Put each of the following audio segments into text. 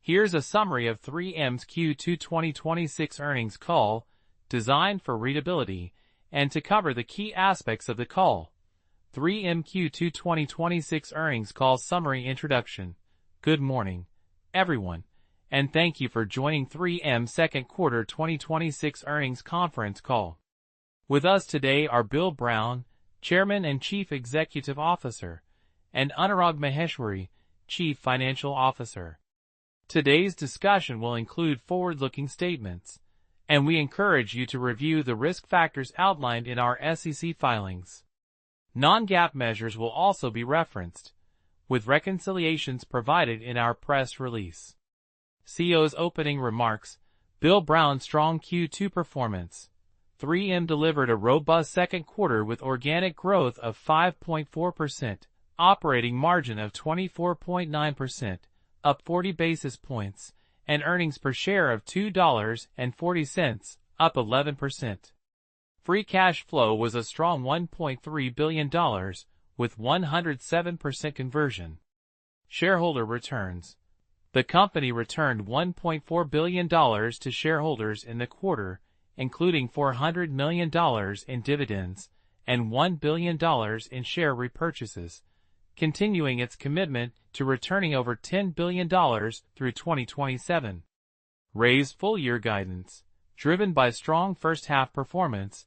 Here's a summary of 3M's Q2 2026 earnings call, designed for readability and to cover the key aspects of the call. 3M Q2 2026 earnings call summary introduction. Good morning, everyone, and thank you for joining 3M's second quarter 2026 earnings conference call. With us today are Bill Brown, Chairman and Chief Executive Officer, and Anurag Maheshwari, Chief Financial Officer. Today's discussion will include forward-looking statements, and we encourage you to review the risk factors outlined in our SEC filings. Non-GAAP measures will also be referenced, with reconciliations provided in our press release. CEO's opening remarks. Bill Brown's strong Q2 performance. 3M delivered a robust second quarter with organic growth of 5.4%, operating margin of 24.9%, up 40 basis points, and earnings per share of $2.40, up 11%. Free cash flow was a strong $1.3 billion, with 107% conversion. Shareholder returns. The company returned $1.4 billion to shareholders in the quarter, including $400 million in dividends and $1 billion in share repurchases, continuing its commitment to returning over $10 billion through 2027. Raised full-year guidance. Driven by strong first-half performance,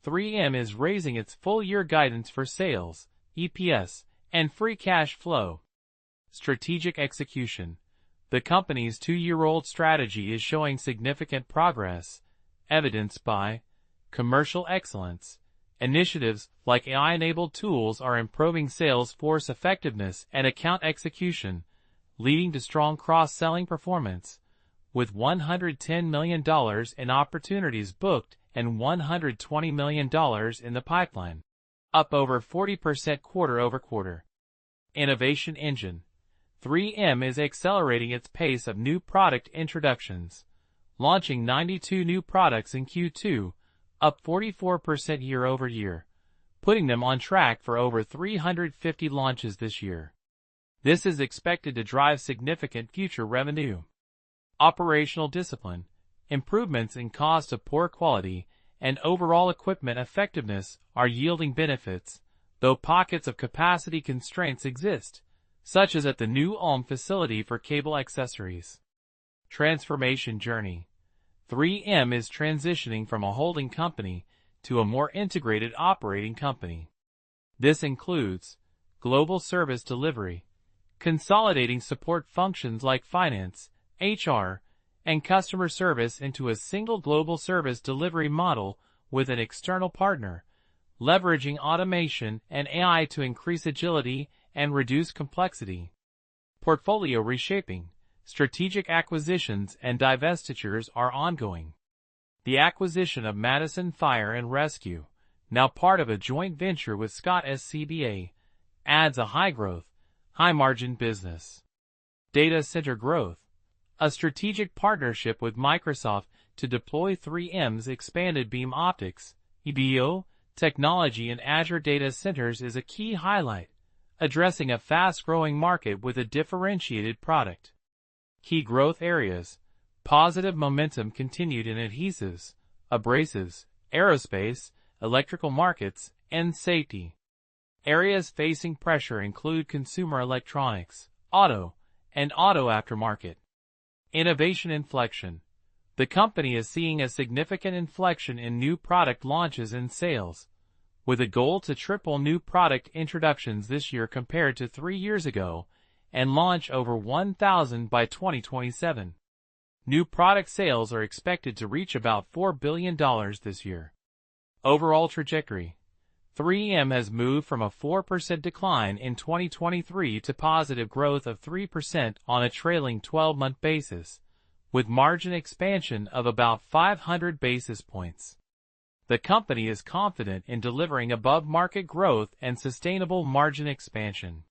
3M is raising its full-year guidance for sales, EPS, and free cash flow. Strategic execution. The company's two-year-old strategy is showing significant progress, evidenced by commercial excellence. Initiatives like AI-enabled tools are improving sales force effectiveness and account execution, leading to strong cross-selling performance, with $110 million in opportunities booked and $120 million in the pipeline, up over 40% quarter-over-quarter. Innovation engine. 3M is accelerating its pace of new product introductions, launching 92 new products in Q2, up 44% year-over-year, putting them on track for over 350 launches this year. This is expected to drive significant future revenue. Operational discipline. Improvements in cost of poor quality and overall equipment effectiveness are yielding benefits, though pockets of capacity constraints exist, such as at the new Ulm facility for cable accessories. Transformation journey. 3M is transitioning from a holding company to a more integrated operating company. This includes global service delivery, consolidating support functions like finance, HR, and customer service into a single global service delivery model with an external partner, leveraging automation and AI to increase agility and reduce complexity. Portfolio reshaping. Strategic acquisitions and divestitures are ongoing. The acquisition of Madison Fire and Rescue, now part of a joint venture with Scott SCBA, adds a high-growth, high-margin business. Data center growth. A strategic partnership with Microsoft to deploy 3M's expanded beam optics, EBO, technology in Azure data centers is a key highlight, addressing a fast-growing market with a differentiated product. Key growth areas. Positive momentum continued in adhesives, abrasives, aerospace, electrical markets, and safety. Areas facing pressure include consumer electronics, auto, and auto aftermarket. Innovation inflection. The company is seeing a significant inflection in new product launches and sales, with a goal to triple new product introductions this year compared to 3 years ago, and launch over 1,000 by 2027. New product sales are expected to reach about $4 billion this year. Overall trajectory. 3M has moved from a 4% decline in 2023 to positive growth of 3% on a trailing 12-month basis, with margin expansion of about 500 basis points. The company is confident in delivering above-market growth and sustainable margin expansion.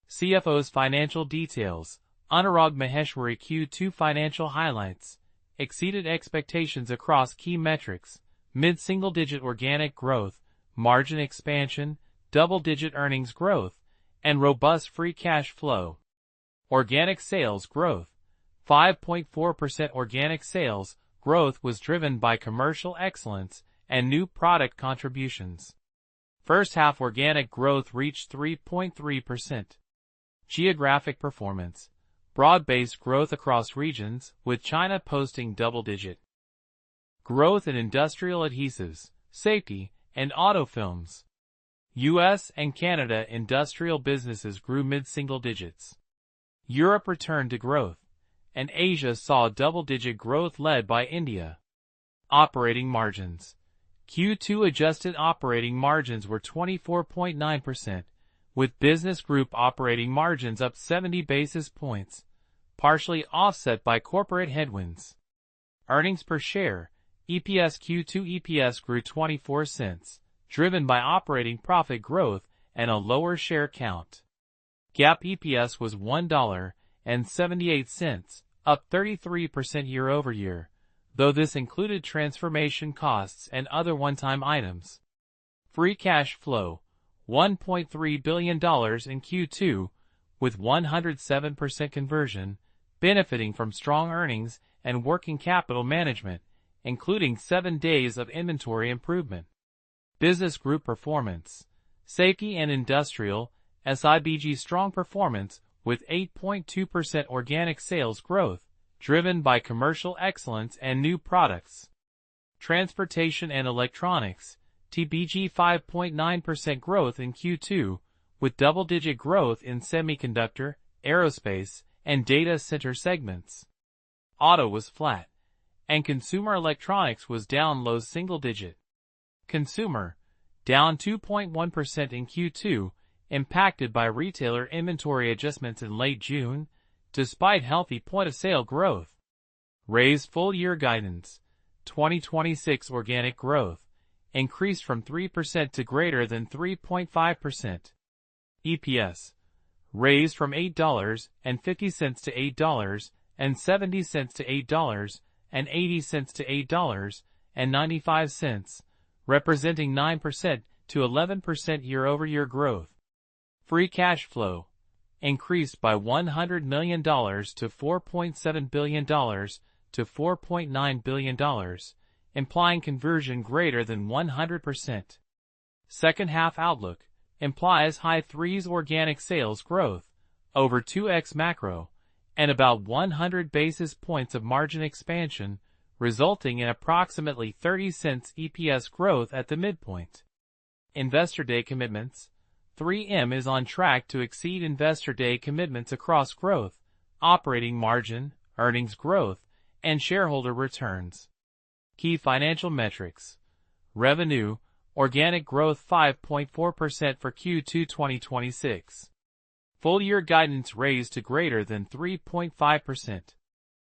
CFO's financial details. Anurag Maheshwari Q2 financial highlights. Exceeded expectations across key metrics, mid-single-digit organic growth, margin expansion, double-digit earnings growth, and robust free cash flow. Organic sales growth. 5.4% organic sales growth was driven by commercial excellence and new product contributions. First half organic growth reached 3.3%. Geographic performance. Broad-based growth across regions, with China posting double-digit growth in industrial adhesives, safety, and auto films. U.S. and Canada industrial businesses grew mid-single digits. Europe returned to growth, and Asia saw double-digit growth led by India. Operating margins. Q2 adjusted operating margins were 24.9%, with business group operating margins up 70 basis points, partially offset by corporate headwinds. Earnings per share, EPS. Q2 EPS grew 24 cents, driven by operating profit growth and a lower share count. GAAP EPS was $1.78, up 33% year-over-year, though this included transformation costs and other one-time items. Free cash flow, $1.3 billion in Q2, with 107% conversion, benefiting from strong earnings and working capital management, including 7 days of inventory improvement. Business group performance. Safety and Industrial, SIBG strong performance with 8.2% organic sales growth, driven by commercial excellence and new products. Transportation and Electronics, TBG 5.9% growth in Q2, with double-digit growth in semiconductor, aerospace, and data center segments. Auto was flat, and consumer electronics was down low single-digit. Consumer, down 2.1% in Q2, impacted by retailer inventory adjustments in late June, despite healthy point-of-sale growth. Raised full-year guidance. 2026 organic growth increased from 3% to greater than 3.5%. EPS raised from $8.50 to $8.70 to $8.80 to $8.95, representing 9% to 11% year-over-year growth. Free cash flow increased by $100 million to $4.7 billion to $4.9 billion, implying conversion greater than 100%. Second half outlook implies high threes organic sales growth, over 2x macro, and about 100 basis points of margin expansion, resulting in approximately 30 cents EPS growth at the midpoint. Investor Day commitments. 3M is on track to exceed Investor Day commitments across growth, operating margin, earnings growth, and shareholder returns. Key financial metrics. Revenue, organic growth 5.4% for Q2 2026. Full-year guidance raised to greater than 3.5%.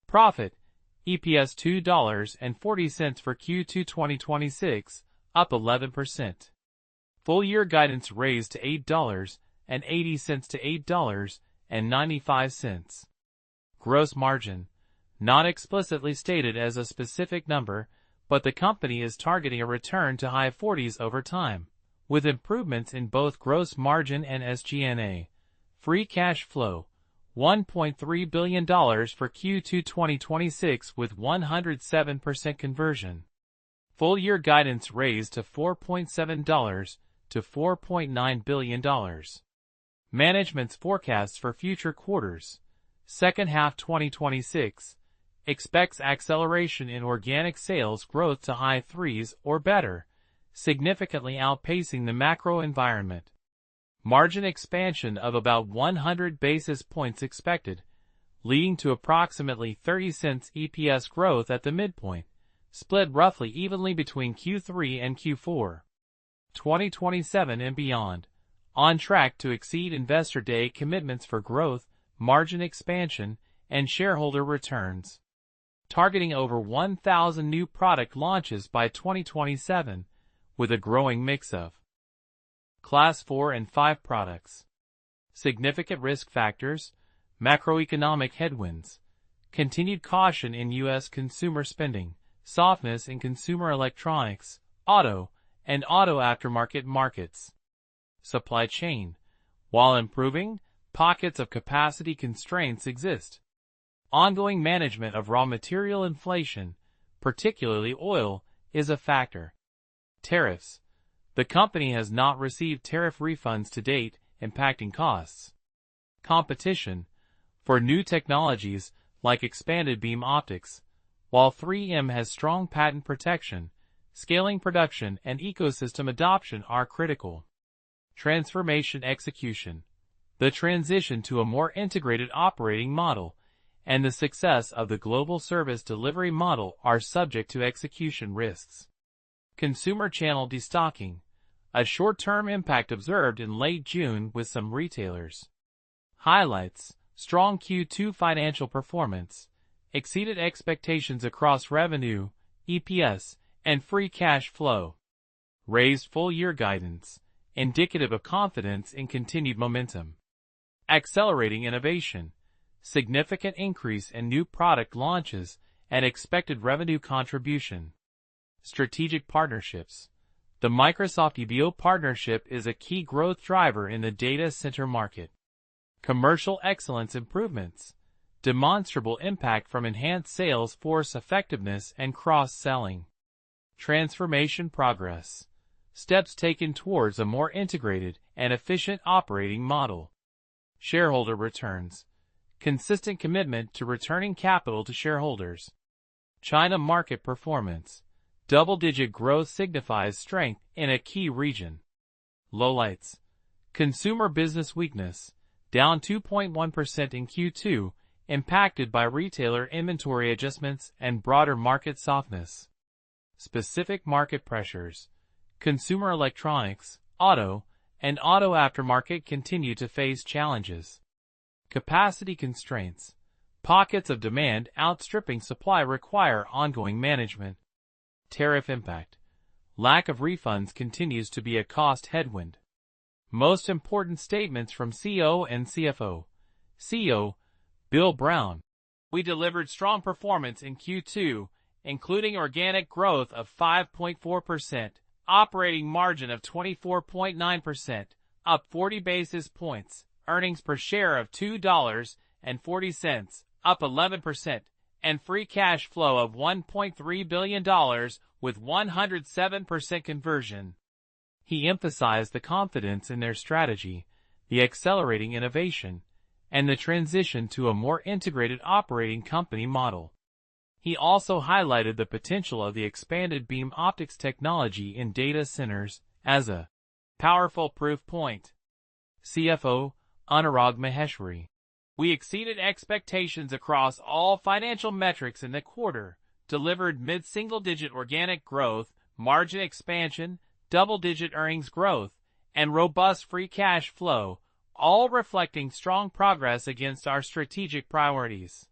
Profit, EPS $2.40 for Q2 2026, up 11%. Full-year guidance raised to $8.80 to $8.95. Gross margin, not explicitly stated as a specific number, but the company is targeting a return to high 40s over time, with improvements in both gross margin and SG&A. Free cash flow, $1.3 billion for Q2 2026 with 107% conversion. Full-year guidance raised to $4.7 to $4.9 billion. Management's forecasts for future quarters. Second half 2026 expects acceleration in organic sales growth to high threes or better, significantly outpacing the macro environment. Margin expansion of about 100 basis points expected, leading to approximately 30 cents EPS growth at the midpoint, split roughly evenly between Q3 and Q4. 2027 and beyond, on track to exceed Investor Day commitments for growth, margin expansion, and shareholder returns. Targeting over 1,000 new product launches by 2027, with a growing mix of Class 4 and 5 products. Significant risk factors, macroeconomic headwinds, continued caution in U.S. consumer spending, softness in consumer electronics, auto, and auto aftermarket markets. Supply chain. While improving, pockets of capacity constraints exist. Ongoing management of raw material inflation, particularly oil, is a factor. Tariffs. The company has not received tariff refunds to date, impacting costs. Competition. For new technologies, like expanded beam optics, while 3M has strong patent protection, scaling production and ecosystem adoption are critical. Transformation execution. The transition to a more integrated operating model and the success of the global service delivery model are subject to execution risks. Consumer channel destocking. A short-term impact observed in late June with some retailers. Highlights. Strong Q2 financial performance. Exceeded expectations across revenue, EPS, and free cash flow. Raised full-year guidance, indicative of confidence in continued momentum. Accelerating innovation. Significant increase in new product launches and expected revenue contribution. Strategic partnerships. The Microsoft EVO partnership is a key growth driver in the data center market. Commercial excellence improvements. Demonstrable impact from enhanced sales force effectiveness and cross-selling. Transformation progress. Steps taken towards a more integrated and efficient operating model. Shareholder returns. Consistent commitment to returning capital to shareholders. China market performance. Double-digit growth signifies strength in a key region. Lowlights. Consumer business weakness, down 2.1% in Q2, impacted by retailer inventory adjustments and broader market softness. Specific market pressures. Consumer electronics, auto, and auto aftermarket continue to face challenges. Capacity constraints. Pockets of demand outstripping supply require ongoing management. Tariff impact. Lack of refunds continues to be a cost headwind. Most important statements from CEO and CFO. CEO, Bill Brown. We delivered strong performance in Q2, including organic growth of 5.4%, operating margin of 24.9%, up 40 basis points, earnings per share of $2.40, up 11%, and free cash flow of $1.3 billion with 107% conversion. He emphasized the confidence in their strategy, the accelerating innovation, and the transition to a more integrated operating company model. He also highlighted the potential of the expanded beam optics technology in data centers as a powerful proof point. CFO, Anurag Maheshwari. We exceeded expectations across all financial metrics in the quarter, delivered mid-single-digit organic growth, margin expansion, double-digit earnings growth, and robust free cash flow, all reflecting strong progress against our strategic priorities.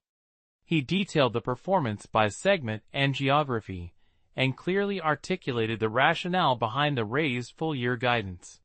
He detailed the performance by segment and geography, and clearly articulated the rationale behind the raised full-year guidance.